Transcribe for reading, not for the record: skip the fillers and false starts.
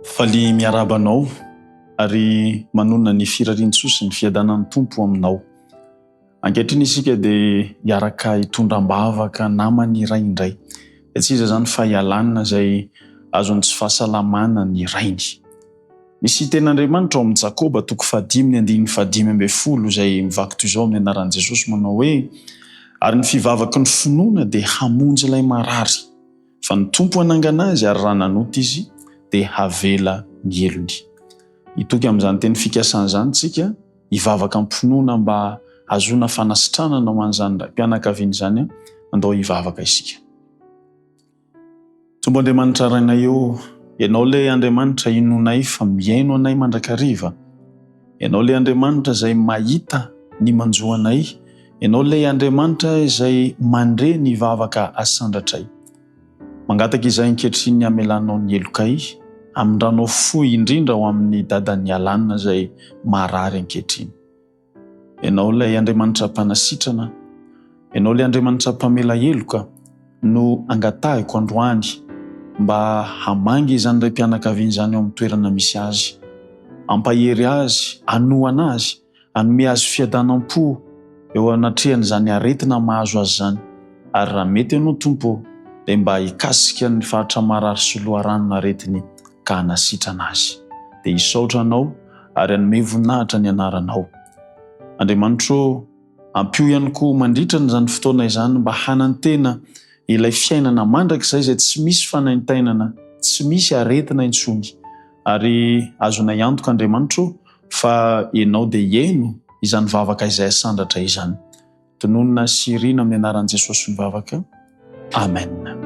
Faly miarabanao ary manonona ny firarian-tsoa sy ny fiadanan'ny tompo aminao. Ankehitriny isika dia hiaraka hitondram-bavaka namany iray indray. Tsy iza zany fa hialanina izay azony tsy fahasalamana ny rainy. Misy ten'Andriamanitra ao amin'ny Jakoba 5:5-10 izay mivaky toy izao amin'ny anaran'i Jesosy manao hoe: ary ny fivavaky ny finoana dia hamonjy ilay marary, fa ny tompo hanangana azy ary raha nanota izy dia havela ny elony. Hitoky amin'izany teny fikasana izany tsika hivavaka amin'ny finoana mba hazona fanasitranana ho an'izany mpianakaviana izany andao hivavaka isika. Tombo Andriamanitra rainay eo, ianao ilay Andriamanitra inonay fa miaino anay mandrakariva. Ianao ilay Andriamanitra izay mahita ny manjoanay. Ianao ilay Andriamanitra izay mandre ny vavaka asandratray. Mangataka izay ankehitriny hamelanao ny elokay, amindranao fohy indrindra ho amin'ny dadan'ny alanina izay marary ankehitriny. Ianao ilay Andriamanitra mpanasitrana, ianao ilay Andriamanitra mpamela eloka no angatahiko androany mba hamangy izany iray mpianakaviana izany ao amin'ny toerana misy azy, ampahery azy, anoana azy, anome azy fiadanam-po eo anatrehany izany aretina mahazo azy zany. Ary raha mety ianao Tompo dia mba hikasika ny faritra marary sy loharanona aretiny ka hanasitrana azy. Dia hisaotra anao ary hanome voninahitra ny anaranao. Andriamanitra, ampio ihany koa mandritra n'izany fotoana izany mba hanantena ilay fiainana mandrakizay izay tsy misy fanaintainana, tsy misy aretina intsony. Ary azonay antoka Andriamanitra fa ianao dia heno izany vavaka izay asandatra izany. Tononona sy riana amin'ny anaran'i Jesosy mivavaka. Amen.